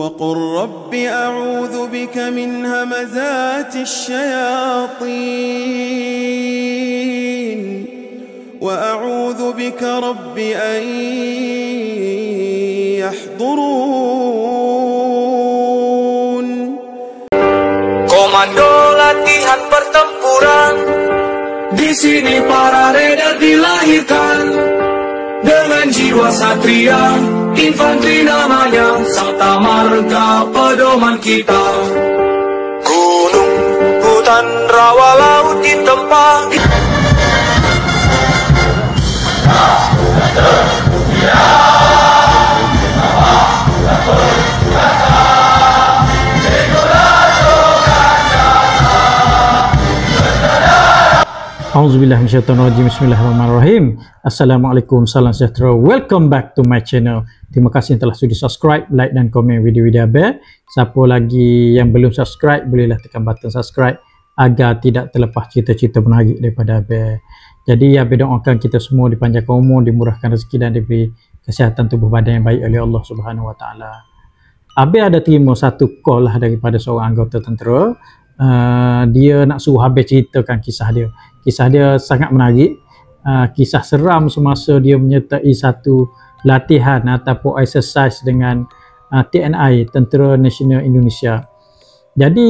وقل رب أعوذ بك من همزات الشياطين وأعوذ بك رب أن يحضرون. Komando latihan pertempuran, di sini para raider dilahirkan dengan jiwa satria. Infanteri namanya, Sabta Marga pedoman kita. Gunung, hutan, rawa, laut ditempa. Auzubillah minasyaitonirrajim. Bismillahirrahmanirrahim. Assalamualaikum, salam sejahtera. Welcome back to my channel. Terima kasih yang telah sudi subscribe, like dan komen video-video Abel. Siapa lagi yang belum subscribe, bolehlah tekan button subscribe agar tidak terlepas cerita-cerita menarik daripada Abel. Jadi Abel doakan kita semua dipanjangkan umur, dimurahkan rezeki dan diberi kesihatan tubuh badan yang baik oleh Allah Subhanahu Wa Taala. Abel ada terima satu call lah daripada seorang anggota tentera. Dia nak suruh Abel ceritakan kisah dia. Kisah dia sangat menarik. Kisah seram semasa dia menyertai satu latihan ataupun exercise dengan TNI, Tentera Nasional Indonesia. Jadi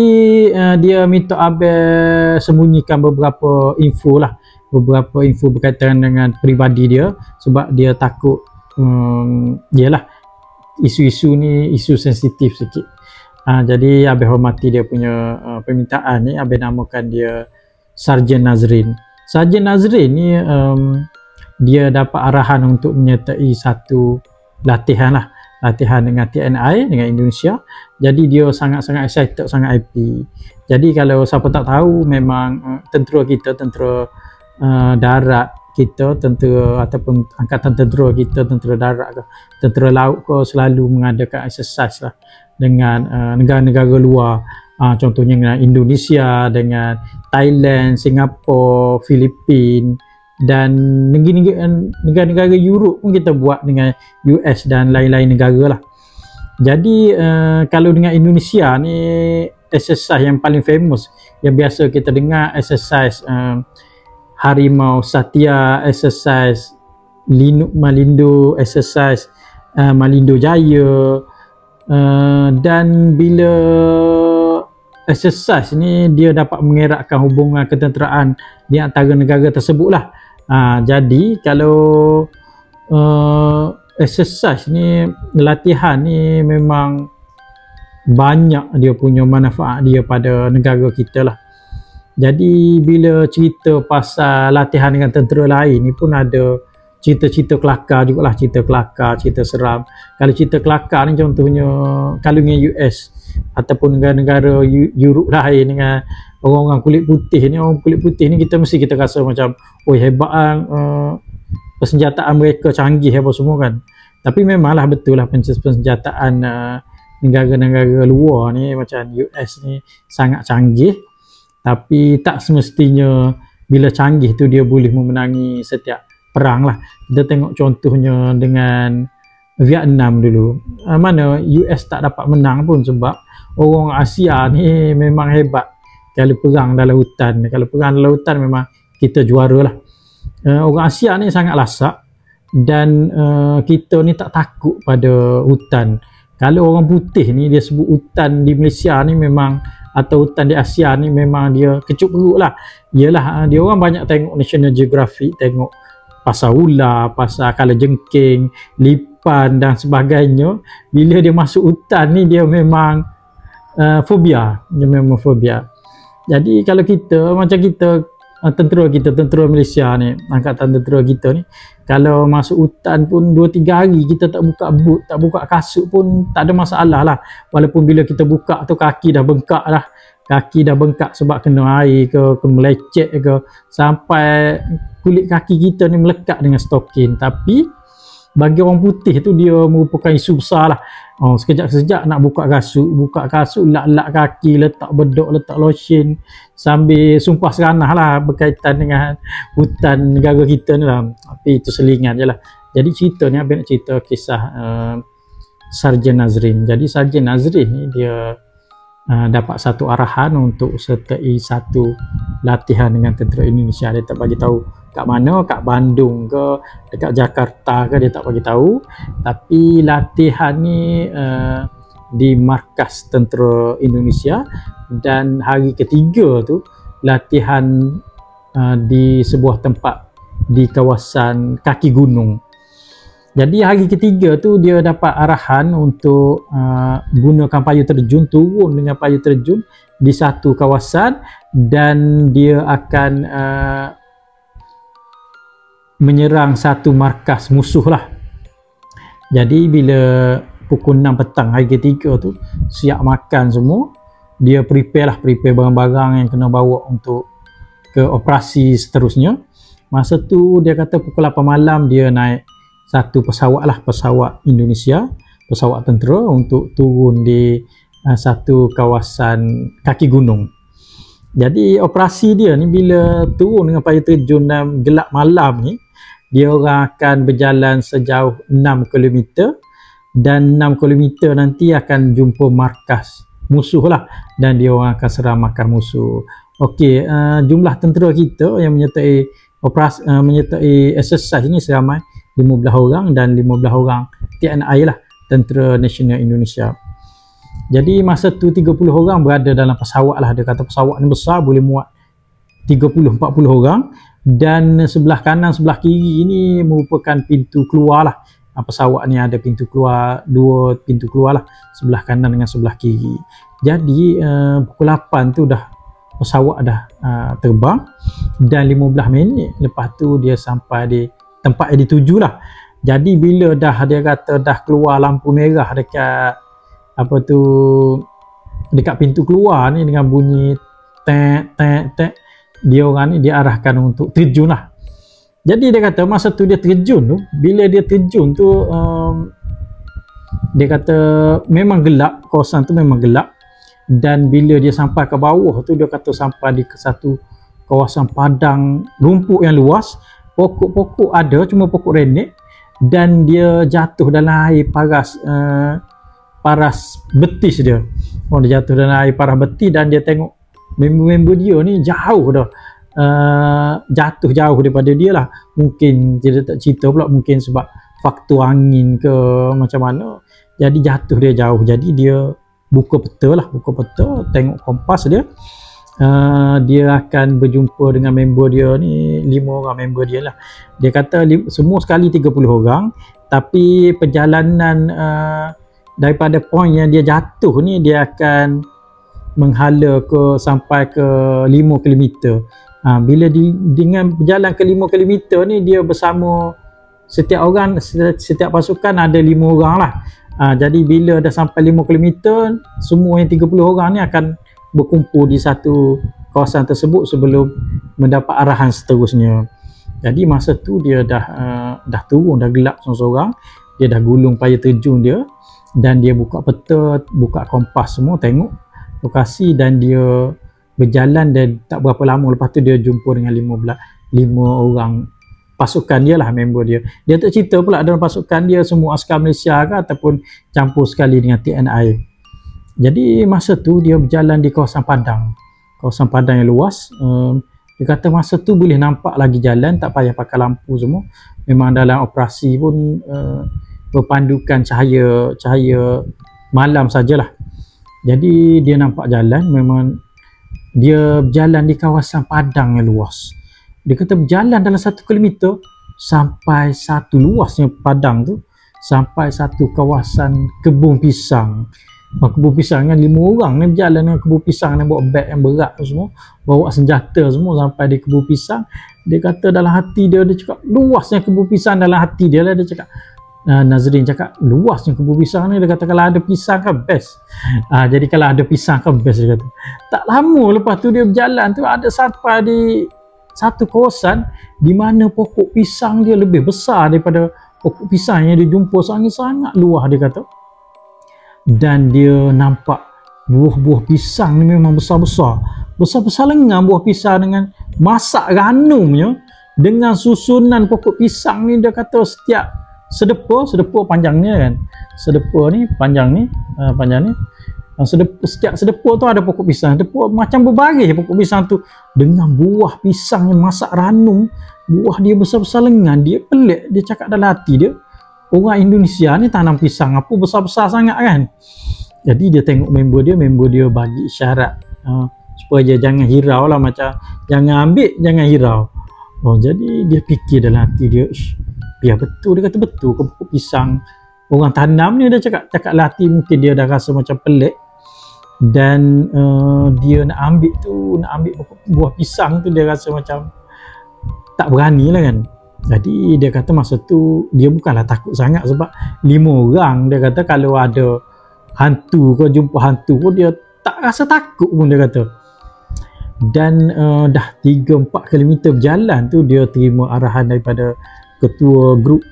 dia minta Abel sembunyikan beberapa info lah, beberapa info berkaitan dengan peribadi dia, sebab dia takut yalah isu-isu ni isu sensitif sikit. Jadi Abel hormati dia punya permintaan ni. Abel namakan dia Sarjan Nazrin. Sarjan Nazrin ni dia dapat arahan untuk menyertai satu latihan lah, latihan dengan TNI, dengan Indonesia. Jadi dia sangat-sangat excited, sangat happy. Jadi kalau siapa tak tahu, memang tentera kita, tentera darat kita, tentera ataupun angkatan tentera kita, tentera darat ke, tentera laut ke, selalu mengadakan exercise lah dengan negara-negara luar. Contohnya dengan Indonesia, dengan Thailand, Singapura, Filipina dan negara-negara Europe pun kita buat dengan US dan lain-lain negara lah. Jadi kalau dengan Indonesia ni, exercise yang paling famous yang biasa kita dengar, exercise Harimau Satya, exercise Linuk Malindo, exercise Malindo Jaya. Dan bila exercise ni dia dapat mengeratkan hubungan ketenteraan di antara negara tersebut lah. Jadi kalau exercise ni, latihan ni memang banyak dia punya manfaat dia pada negara kita lah. Jadi bila cerita pasal latihan dengan tentera lain ni pun ada cerita-cerita kelakar jugalah, cerita kelakar, cerita seram. Kalau cerita kelakar ni contohnya kalau dengan US ataupun negara-negara Europe lain dengan orang-orang kulit putih ni, orang kulit putih ni kita mesti kita rasa macam oi hebat kan, persenjataan mereka canggih apa semua kan. Tapi memanglah betul lah persenjataan negara-negara luar ni macam US ni sangat canggih, tapi tak semestinya bila canggih tu dia boleh memenangi setiap perang lah. Kita tengok contohnya dengan Vietnam dulu, mana US tak dapat menang pun sebab orang Asia ni memang hebat kalau perang dalam hutan. Kalau perang dalam hutan memang kita juara lah. Orang Asia ni sangat lasak dan kita ni tak takut pada hutan. Kalau orang putih ni dia sebut hutan di Malaysia ni memang, atau hutan di Asia ni memang dia kecup perut lah. Yelah dia orang banyak tengok National Geographic, tengok pasal ular, pasal kalajengking, lipan dan sebagainya. Bila dia masuk hutan ni dia memang fobia, dia memang fobia. Jadi kalau kita macam kita, tentera kita, tentera Malaysia ni, angkatan tentera kita ni, kalau masuk hutan pun 2-3 hari kita tak buka boot, tak buka kasut pun tak ada masalah lah. Walaupun bila kita buka tu kaki dah bengkak lah, kaki dah bengkak sebab kena air ke melecet ke, sampai kulit kaki kita ni melekat dengan stokin. Tapi bagi orang putih tu dia merupakan isu besar lah. Sekejap-sekejap nak buka kasut, lak-lak kaki, letak bedok, letak lotion, sambil sumpah seranah lah berkaitan dengan hutan negara kita ni lah. Tapi itu selingan je lah. Jadi cerita ni Abang nak cerita kisah Sarjan Nazrin. Jadi Sarjan Nazrin ni dia dapat satu arahan untuk sertai satu latihan dengan tentera Indonesia. Dia tak bagi tahu kat mana, kat Bandung ke, dekat Jakarta ke, dia tak bagi tahu. Tapi latihan ni di markas tentera Indonesia, dan hari ketiga tu latihan di sebuah tempat di kawasan kaki gunung. Jadi hari ketiga tu dia dapat arahan untuk gunakan payung terjun, turun dengan payung terjun di satu kawasan, dan dia akan menyerang satu markas musuh lah. Jadi bila pukul 6 petang hari ketiga tu, siap makan semua, dia prepare barang-barang yang kena bawa untuk ke operasi seterusnya. Masa tu dia kata pukul 8 malam dia naik satu pesawat Indonesia, pesawat tentera, untuk turun di satu kawasan kaki gunung. Jadi operasi dia ni bila turun dengan payung terjun dan gelap malam ni, dia orang akan berjalan sejauh 6 km, dan 6 km nanti akan jumpa markas musuh lah, dan dia orang akan serang markas musuh. Okey, jumlah tentera kita yang menyertai operasi menyertai exercise ni seramai 15 orang, dan 15 orang TNI lah, Tentera Nasional Indonesia. Jadi masa tu 30 orang berada dalam pesawat lah. Dia kata pesawat ni besar, boleh muat 30-40 orang, dan sebelah kanan sebelah kiri ni merupakan pintu keluar lah. Pesawat ni ada pintu keluar, 2 pintu keluar lah, sebelah kanan dengan sebelah kiri. Jadi pukul 8 tu dah pesawat dah terbang, dan 15 minit lepas tu dia sampai di tempat yang dituju lah. Jadi bila dah dia kata dah keluar lampu merah dekat dekat pintu keluar ni dengan bunyi tek, dia orang ni diarahkan untuk terjun lah. Jadi dia kata masa tu dia terjun tu, bila dia terjun tu dia kata memang gelap, kawasan tu memang gelap, dan bila dia sampai ke bawah tu dia kata sampai di satu kawasan padang rumput yang luas. Pokok-pokok ada, cuma pokok renek, dan dia jatuh dalam air paras betis dia. Dia jatuh dalam air paras betis, dan dia tengok member-member dia ni jauh dah, jatuh jauh daripada dia lah. Mungkin dia tak cerita pula, mungkin sebab faktor angin ke macam mana, jadi jatuh dia jauh. Jadi dia buka peta, tengok kompas dia. Dia akan berjumpa dengan member dia ni, 5 orang member dia lah. Dia kata semua sekali 30 orang, tapi perjalanan daripada poin yang dia jatuh ni, dia akan menghala sampai ke 5 km. Bila dengan berjalan ke 5 km ni, dia bersama setiap pasukan ada 5 orang lah. Jadi bila dah sampai 5 km, semua yang 30 orang ni akan berkumpul di satu kawasan tersebut sebelum mendapat arahan seterusnya. Jadi masa tu dia dah turun, dah gelap seorang-seorang, dia dah gulung payung terjun dia, dan dia buka peta, buka kompas semua, tengok lokasi, dan dia berjalan, dan tak berapa lama lepas tu dia jumpa dengan 5 orang pasukan dia lah, member dia. Dia tak cerita pula dalam pasukan dia semua askar Malaysia ke ataupun campur sekali dengan TNI. Jadi masa tu dia berjalan di kawasan padang yang luas. Dia kata masa tu boleh nampak lagi jalan, tak payah pakai lampu semua. Memang dalam operasi pun berpandukan cahaya malam sajalah. Jadi dia nampak jalan, memang dia berjalan di kawasan padang yang luas. Dia kata berjalan dalam 1 km sampai satu luasnya padang tu, sampai satu kawasan kebun pisang. Kebun pisang dengan 5 orang ni berjalan dengan kebun pisang, ni bawa beg yang berat tu semua, bawa senjata semua sampai di kebun pisang. Dia kata dalam hati dia cakap luasnya kebun pisang, dalam hati dia lah dia cakap, Nazrin cakap luasnya kebun pisang ni. Dia kata kalau ada pisang kan best. Jadi kalau ada pisang kan best, dia kata. Tak lama lepas tu dia berjalan tu, ada sampai di satu kawasan di mana pokok pisang dia lebih besar daripada pokok pisang yang dia jumpa sangat luas, dia kata. Dan dia nampak buah-buah pisang ni memang besar-besar lengan buah pisang, dengan masak ranumnya, dengan susunan pokok pisang ni. Dia kata sedepa panjangnya kan. Sedepa ni panjang ni setiap sedepa tu ada pokok pisang. Sedepa macam berbaris pokok pisang tu dengan buah pisang yang masak ranum, buah dia besar-besar lengan. Dia pelik, dia cakap dalam hati dia, orang Indonesia ni tanam pisang apa besar-besar sangat kan. Jadi dia tengok member dia bagi isyarat supaya dia jangan hirau lah, macam jangan ambil, jangan hirau. Jadi dia fikir dalam hati dia, biar betul, dia kata betul ke pokok pisang orang tanam ni. Dia cakap lah hati, mungkin dia dah rasa macam pelik dan dia nak ambil pokok buah pisang tu, dia rasa macam tak berani lah kan. Jadi dia kata masa tu dia bukanlah takut sangat sebab 5 orang. Dia kata kalau ada hantu ke, jumpa hantu pun dia tak rasa takut pun, dia kata. Dan dah 3-4 kilometer berjalan tu dia terima arahan daripada ketua grup,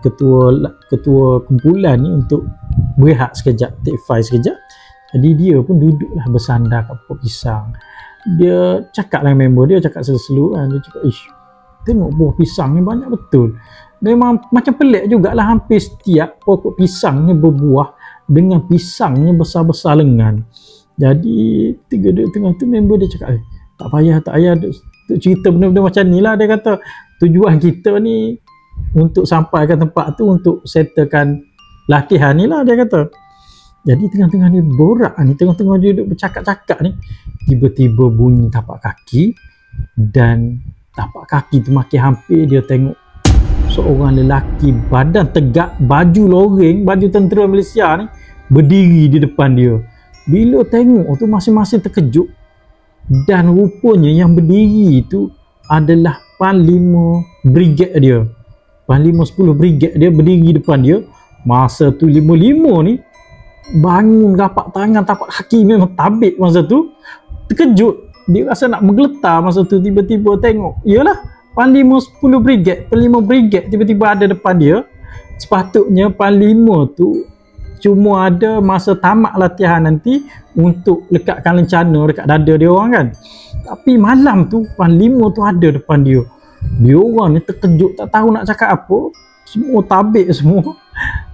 ketua kumpulan ni untuk berehat sekejap, take 5 sekejap. Jadi dia pun duduklah bersandar kat pokok pisang. Dia cakap dengan member dia, cakap selu-selu kan, dia cakap, tengok buah pisang ni banyak betul. Memang macam pelik jugalah, hampir setiap pokok pisang ni berbuah dengan pisangnya besar-besar lengan. Jadi tengah tu member dia cakap, tak payah cerita benda-benda macam ni lah. Dia kata tujuan kita ni untuk sampai ke tempat tu untuk settlekan latihan ni lah, dia kata. Jadi tengah-tengah dia borak ni, tengah-tengah dia duduk bercakap-cakap ni, tiba-tiba bunyi tapak kaki, dan tapak kaki tu makin hampir. Dia tengok seorang lelaki badan tegak, baju loreng, baju tentera Malaysia ni, berdiri di depan dia. Bila tengok tu masing-masing terkejut, dan rupanya yang berdiri tu adalah Panglima Brigade dia. Panglima 10 Brigade dia berdiri depan dia. Masa tu 5 ni bangun, rapat tangan, tapak kaki memang tabik masa tu. Terkejut, dia rasa nak menggeletar masa tu. Tiba-tiba tengok, yalah Panglima 10 Brigade, Panglima Brigade tiba-tiba ada depan dia. Sepatutnya Panglima tu cuma ada masa tamat latihan nanti untuk lekatkan lencana dekat dada dia orang kan. Tapi malam tu Panglima tu ada depan dia. Dia orang ni terkejut, tak tahu nak cakap apa. Semua tabik semua.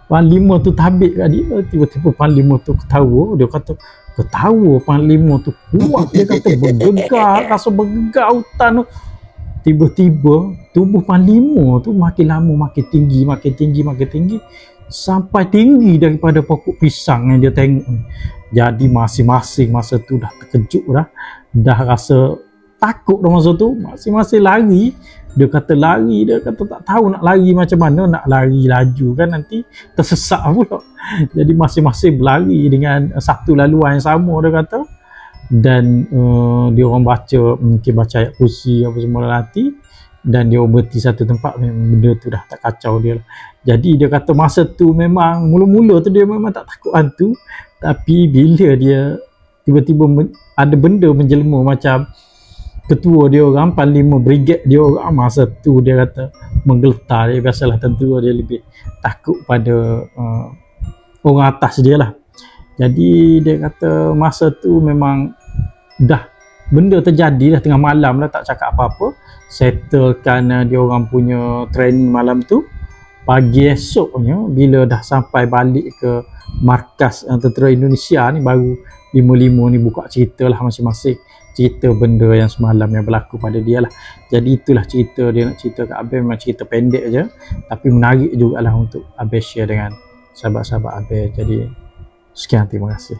Panglima tu tabik kat dia. Tiba-tiba Panglima tu ketawa. Dia kata, ketawa Panglima tu kuat. Dia kata bergegar, rasa bergegar hutan tu. Tiba-tiba tubuh Panglima tu makin lama makin tinggi, sampai tinggi daripada pokok pisang yang dia tengok ni. Jadi masing-masing masa tu dah terkejut dah rasa takut dah masa tu. Masing-masing lari. Dia kata tak tahu nak lari macam mana, nak lari laju kan nanti tersesat pula. Jadi masing-masing berlari dengan satu laluan yang sama, dia kata. Dan dia orang mungkin baca ayat kursi apa semua nanti, dan dia berhenti satu tempat. Benda tu dah tak kacau dia lah. Jadi dia kata masa tu memang mula-mula tu dia memang tak takut hantu, tapi bila dia tiba-tiba ada benda menjelma macam ketua dia orang, Panglima Brigade dia orang, masa tu dia kata menggeletar. Dia biasalah tentera dia lebih takut pada orang atas dia lah. Jadi dia kata masa tu memang dah benda terjadi dah tengah malam lah, tak cakap apa-apa, settlekan dia orang punya training malam tu. Pagi esoknya bila dah sampai balik ke markas tentera Indonesia ni, baru 5 ni buka cerita lah masing-masing, cerita benda yang semalam yang berlaku pada dia lah. Jadi itulah cerita dia nak cerita kat Abel. Memang cerita pendek je tapi menarik jugalah untuk Abel share dengan sahabat-sahabat Abel. Jadi sekian, terima kasih.